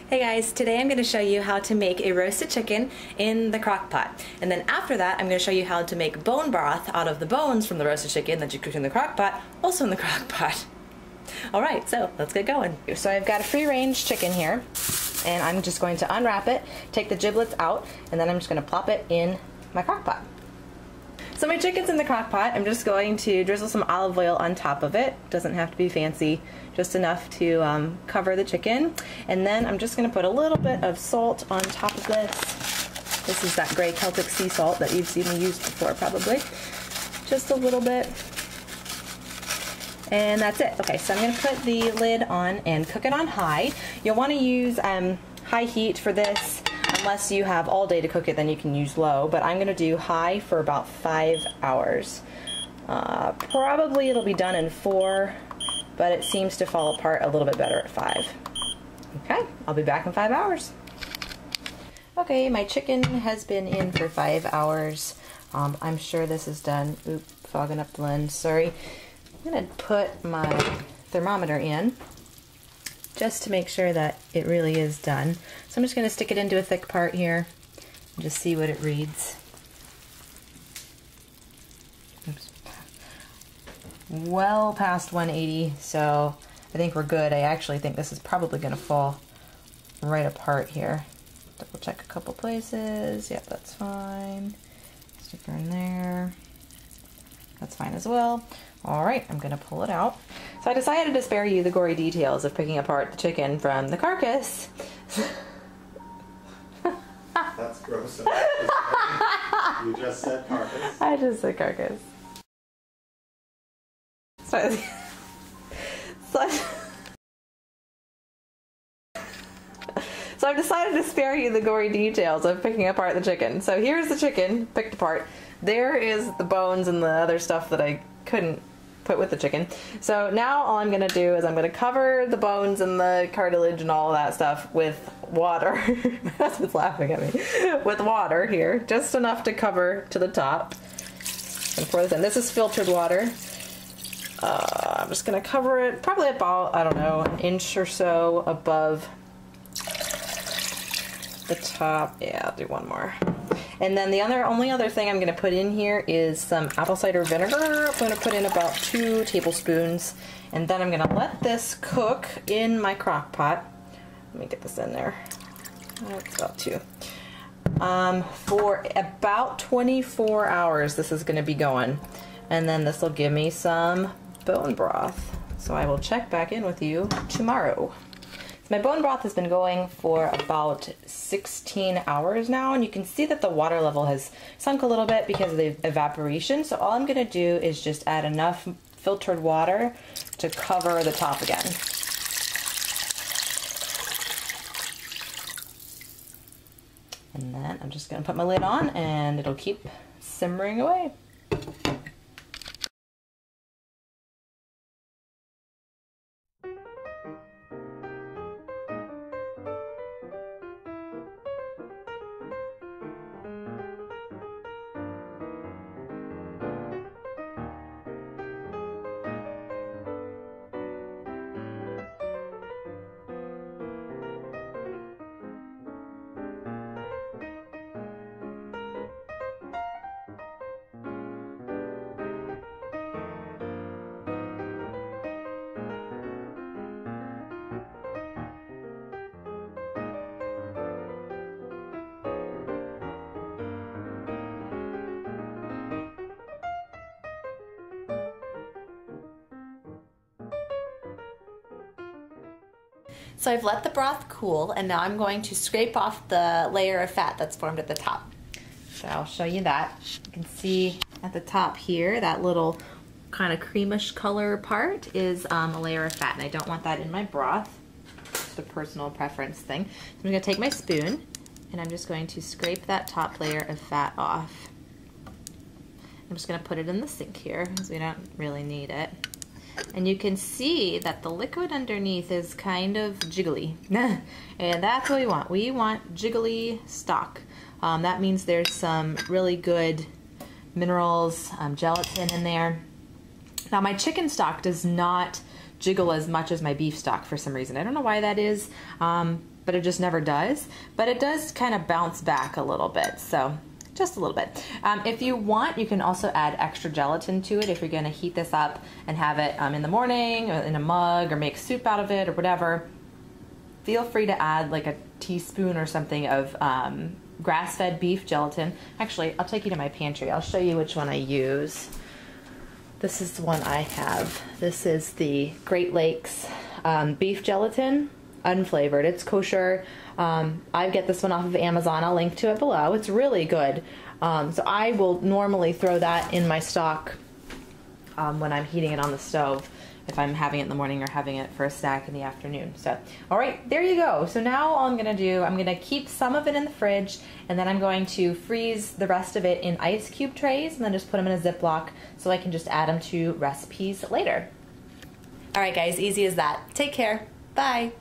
Hey guys, today I'm going to show you how to make a roasted chicken in the crock pot. And then after that, I'm going to show you how to make bone broth out of the bones from the roasted chicken that you cooked in the crock pot, also in the crock pot. Alright, so let's get going. So I've got a free range chicken here, and I'm just going to unwrap it, take the giblets out, and then I'm just going to plop it in my crock pot. So my chicken's in the crock pot. I'm just going to drizzle some olive oil on top of it. Doesn't have to be fancy, just enough to cover the chicken. And then I'm just going to put a little bit of salt on top of this. This is that gray Celtic sea salt that you've seen me use before probably. Just a little bit. And that's it. Okay, so I'm going to put the lid on and cook it on high. You'll want to use high heat for this. Unless you have all day to cook it, then you can use low, but I'm going to do high for about 5 hours. Probably it'll be done in 4, but it seems to fall apart a little bit better at 5. Okay, I'll be back in 5 hours. Okay, my chicken has been in for 5 hours. I'm sure this is done. Oop, fogging up the lens, sorry. I'm going to put my thermometer in, just to make sure that it really is done. So I'm just going to stick it into a thick part here and just see what it reads. Oops. Well past 180, so I think we're good. I actually think this is probably going to fall right apart here. Double check a couple places. Yep, that's fine. Stick her in there. That's fine as well. Alright, I'm going to pull it out. So I decided to spare you the gory details of picking apart the chicken from the carcass. That's gross. You just said carcass. I just said carcass. So I've decided to spare you the gory details of picking apart the chicken. So here's the chicken picked apart. There is the bones and the other stuff that I couldn't put with the chicken. So now all I'm going to do is I'm going to cover the bones and the cartilage and all of that stuff with water. My husband's laughing at me. With water here, just enough to cover to the top. And pour this in. This is filtered water. I'm just going to cover it probably about, I don't know, an inch or so above the top. Yeah, I'll do one more. And then the only other thing I'm going to put in here is some apple cider vinegar. I'm going to put in about 2 tablespoons. And then I'm going to let this cook in my crock pot. Let me get this in there. That's about 2. For about 24 hours this is going to be going. And then this will give me some bone broth. So I will check back in with you tomorrow. My bone broth has been going for about 16 hours now, and you can see that the water level has sunk a little bit because of the evaporation. So all I'm going to do is just add enough filtered water to cover the top again. And then I'm just going to put my lid on and it'll keep simmering away. So I've let the broth cool, and now I'm going to scrape off the layer of fat that's formed at the top. So I'll show you that. You can see at the top here, that little kind of creamish color part is a layer of fat, and I don't want that in my broth. Just a personal preference thing. So I'm going to take my spoon, and I'm just going to scrape that top layer of fat off. I'm just going to put it in the sink here, because we don't really need it. And you can see that the liquid underneath is kind of jiggly. And that's what we want. We want jiggly stock. That means there's some really good minerals, gelatin in there. Now my chicken stock does not jiggle as much as my beef stock for some reason. I don't know why that is, but it just never does. But it does kind of bounce back a little bit, so just a little bit. If you want, you can also add extra gelatin to it if you're gonna heat this up and have it in the morning or in a mug or make soup out of it or whatever. Feel free to add like a teaspoon or something of grass-fed beef gelatin. Actually, I'll take you to my pantry. I'll show you which one I use. This is the one I have. This is the Great Lakes beef gelatin, unflavored. It's kosher. I get this one off of Amazon. I'll link to it below. It's really good. So I will normally throw that in my stock when I'm heating it on the stove, if I'm having it in the morning or having it for a snack in the afternoon. So, all right, there you go. So now all I'm gonna do, I'm gonna keep some of it in the fridge, and then I'm going to freeze the rest of it in ice cube trays, and then just put them in a Ziploc so I can just add them to recipes later. All right, guys, easy as that. Take care. Bye.